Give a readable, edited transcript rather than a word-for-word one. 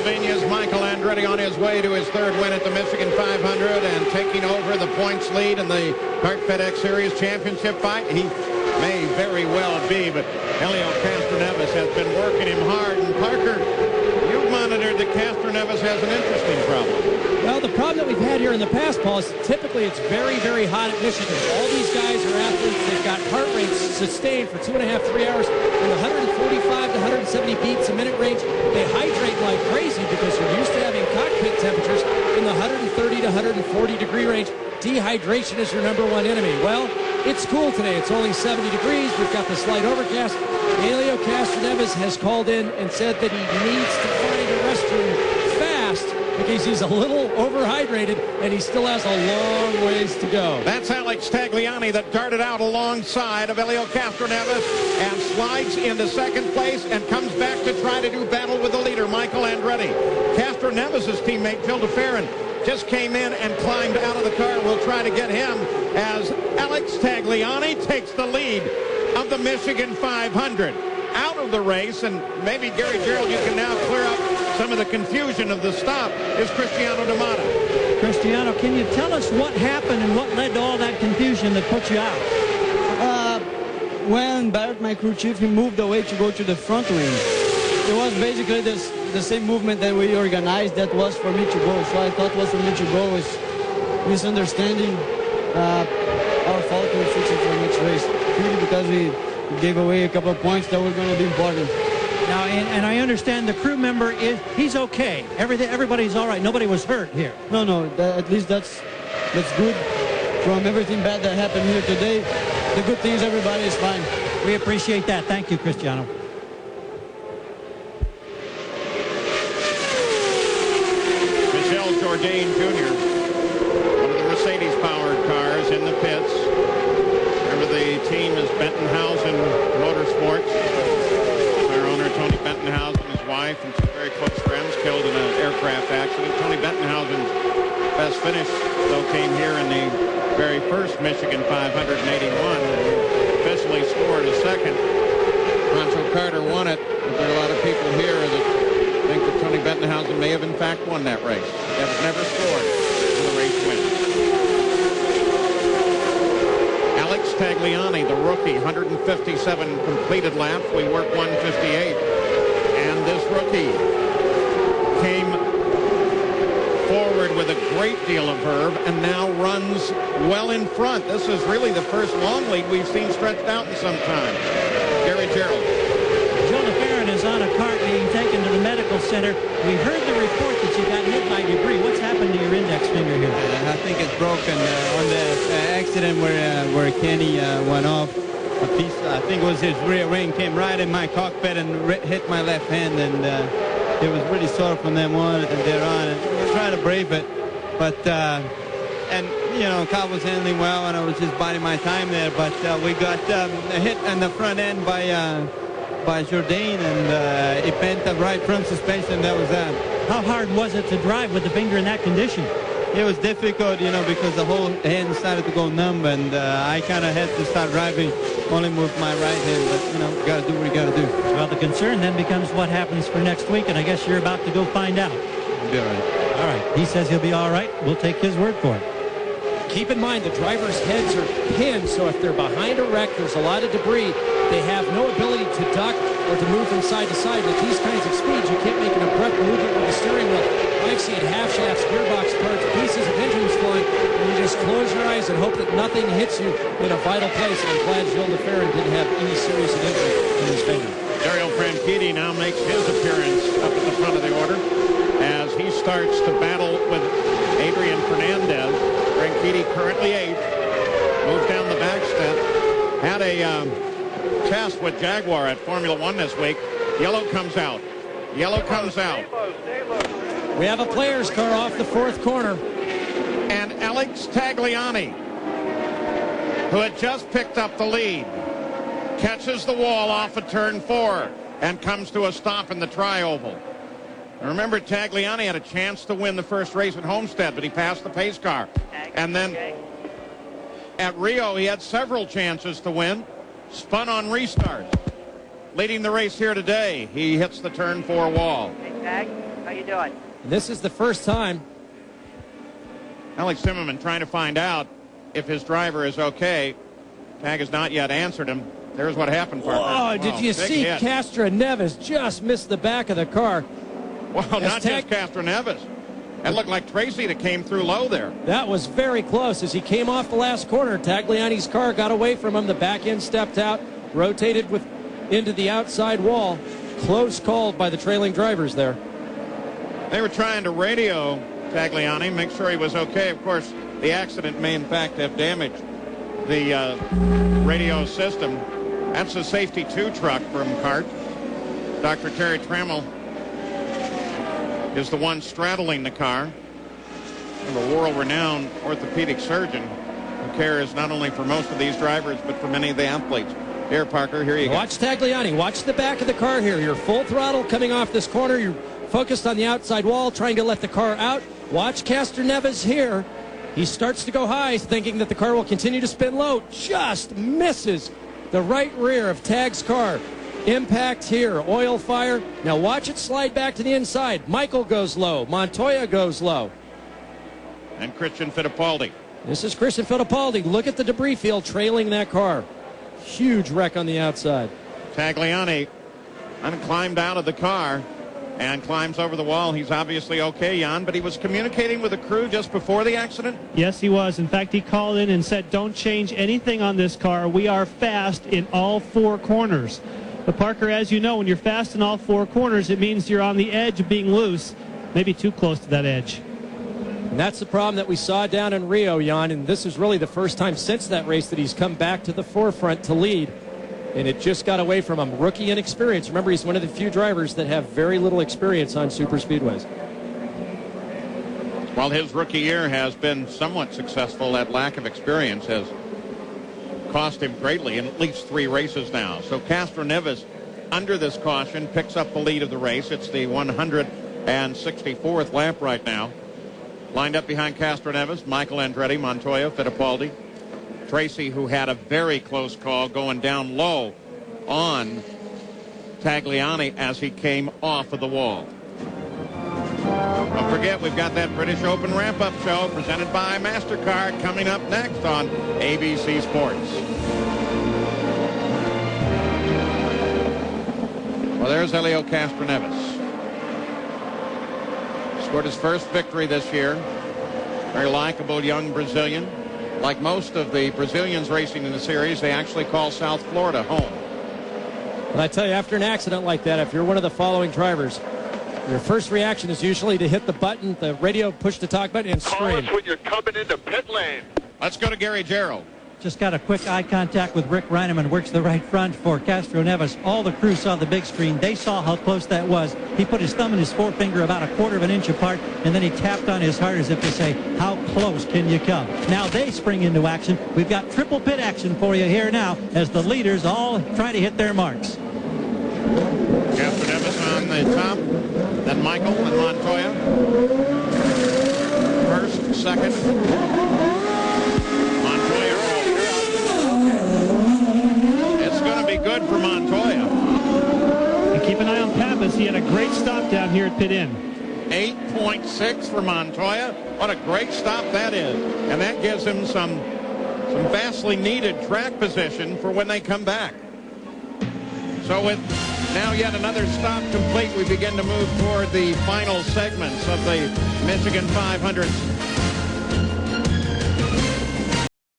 Pennsylvania's Michael Andretti on his way to his third win at the Michigan 500 and taking over the points lead in the Kart FedEx Series championship fight. He may very well be, but Helio Castroneves has been working him hard. And Parker, you've monitored that Castroneves has an interesting problem. Well, the problem that we've had here in the past, Paul, is typically it's very, very hot at Michigan. All these guys are athletes. They've got heart rates sustained for 2.5, 3 hours in the 145 to 170 beats a minute range. They hydrate like crazy because you're used to having cockpit temperatures in the 130 to 140 degree range. Dehydration is your #1 enemy. Well, it's cool today. It's only 70 degrees. We've got the slight overcast. Helio Castroneves has called in and said that he needs to find a restroom fast because he's a little overhydrated and he still has a long ways to go. That's Alex Tagliani that darted out alongside of Helio Castroneves and slides into second place and comes back to try to do battle with the leader, Michael Andretti. Castroneves' teammate, Jill DeFerrin, just came in and climbed out of the car. We'll try to get him as Alex Tagliani takes the lead of the Michigan 500. Out of the race, and maybe Gary Gerald, you can now clear up some of the confusion of the stop, is Cristiano D'Amata. Cristiano, can you tell us what happened and what led to all that confusion that put you out? When Barrett, my crew chief, he moved away to go to the front wing. It was basically the same movement that we organized that was for me to go. So I thought was for me to go was misunderstanding our fault in fixing for the next race. Really because we gave away a couple of points that were going to be important. Now, and I understand the crew member he's okay. Everybody's all right. Nobody was hurt here. No. At least that's good. From everything bad that happened here today, the good thing is everybody is fine. We appreciate that. Thank you, Cristiano. Michel Jourdain Jr., one of the Mercedes-powered cars in the pits. Remember, the team is Bentonhausen Motorsports. Their owner, Tony Bentonhausen, his wife, and some very close friends killed in an aircraft accident. Tony Bentonhausen's best finish, though, came here in the very first Michigan 500 in '81. Officially scored a second. Pancho Carter won it, but there are a lot of people here that think that Tony Bentonhausen may have in fact won that race. That was never scored for the race win. Alex Tagliani, the rookie, 157 completed laps. We worked 158. And this rookie came forward with a great deal of verve and now runs well in front. This is really the first long lead we've seen stretched out in some time. Gary Gerald. Joe LeFerrin is on a cart being taken to the medical center. We heard the report that you got hit by debris. What's happened to your index finger here? I think it's broken on the accident where Kenny went off. A piece, I think it was his rear wing, came right in my cockpit and hit my left hand, and it was really sore from them on and there on. And we tried to brave it, but and you know, Cobb was handling well, and I was just biding my time there. But we got a hit on the front end by Jourdain, and it bent the right front suspension. That was that. How hard was it to drive with the finger in that condition? It was difficult, you know, because the whole hand started to go numb, and I kind of had to start driving only with my right hand. But, you know, got to do what you got to do. Well, the concern then becomes what happens for next week, and I guess you're about to go find out. I'll be all right. All right. He says he'll be all right. We'll take his word for it. Keep in mind the drivers' heads are pinned, so if they're behind a wreck, there's a lot of debris. They have no ability to duck or to move from side to side. With these kinds of speeds, you can't make an abrupt movement with the steering wheel. I've seen half shafts, gearbox parts, pieces of engines flying, and you just close your eyes and hope that nothing hits you in a vital place. And I'm glad Gilles LeFerrin didn't have any serious injury in his finger. Dario Franchitti now makes his appearance up at the front of the order as he starts to battle with Adrian Fernandez. Franchitti currently 8th, moves down the back step. Had a test with Jaguar at Formula One this week. Yellow comes out. Yellow comes out. We have a player's car off the fourth corner. And Alex Tagliani, who had just picked up the lead, catches the wall off of turn 4 and comes to a stop in the tri-oval. Remember, Tagliani had a chance to win the first race at Homestead, but he passed the pace car. And then at Rio, he had several chances to win, spun on restart. Leading the race here today, he hits the turn 4 wall. Tag, how you doing? And this is the first time. Alex Zimmerman trying to find out if his driver is okay. Tag has not yet answered him. There's what happened, Parker. Oh, did you big see hit. Castro Neves just missed the back of the car? Well, not Tag- just Castro Neves. That looked like Tracy that came through low there. That was very close. As he came off the last corner, Tagliani's car got away from him. The back end stepped out, rotated into the outside wall. Close called by the trailing drivers there. They were trying to radio Tagliani, make sure he was okay. Of course, the accident may in fact have damaged the radio system. That's a safety 2 truck from CART. Dr. Terry Trammell is the one straddling the car. A world-renowned orthopedic surgeon who cares not only for most of these drivers, but for many of the athletes. Here, Parker, here you go. Watch Tagliani. Watch the back of the car here. You're full throttle coming off this corner. You're focused on the outside wall, trying to let the car out. Watch Castro Neves here. He starts to go high, thinking that the car will continue to spin low. Just misses the right rear of Tag's car. Impact here. Oil fire. Now watch it slide back to the inside. Michael goes low. Montoya goes low. And Christian Fittipaldi. This is Christian Fittipaldi. Look at the debris field trailing that car. Huge wreck on the outside. Tagliani climbed out of the car and climbs over the wall. He's obviously okay, Jan, but he was communicating with the crew just before the accident? Yes, he was. In fact, he called in and said, don't change anything on this car. We are fast in all 4 corners. But Parker, as you know, when you're fast in all 4 corners, it means you're on the edge of being loose, maybe too close to that edge. And that's the problem that we saw down in Rio, Jan, and this is really the first time since that race that he's come back to the forefront to lead. And it just got away from him. Rookie inexperience. Remember, he's one of the few drivers that have very little experience on super speedways. While his rookie year has been somewhat successful, that lack of experience has cost him greatly in at least 3 races now. So Castro Neves, under this caution, picks up the lead of the race. It's the 164th lap right now. Lined up behind Castro Neves, Michael Andretti, Montoya, Fittipaldi. Tracy, who had a very close call going down low on Tagliani as he came off of the wall. Don't forget, we've got that British Open wrap-up show presented by MasterCard coming up next on ABC Sports. Well, there's Helio Castroneves. Scored his first victory this year. Very likable young Brazilian. Like most of the Brazilians racing in the series, they actually call South Florida home. But I tell you, after an accident like that, if you're one of the following drivers, your first reaction is usually to hit the button, the radio push to talk button, and Call scream. us when you're coming into pit lane. Let's go to Gary Jarrell. Just got a quick eye contact with Rick Reineman, works the right front for Castro Neves. All the crew saw the big screen. They saw how close that was. He put his thumb and his forefinger about a quarter of an inch apart, and then he tapped on his heart as if to say, how close can you come? Now they spring into action. We've got triple pit action for you here now as the leaders all try to hit their marks. Castro Neves on the top, then Michael and Montoya. First, second. Montoya. It's going to be good for Montoya. And keep an eye on Pappas. He had a great stop down here at pit in. 8.6 for Montoya. What a great stop that is. And that gives him some vastly needed track position for when they come back. So with now yet another stop complete, we begin to move toward the final segments of the Michigan 500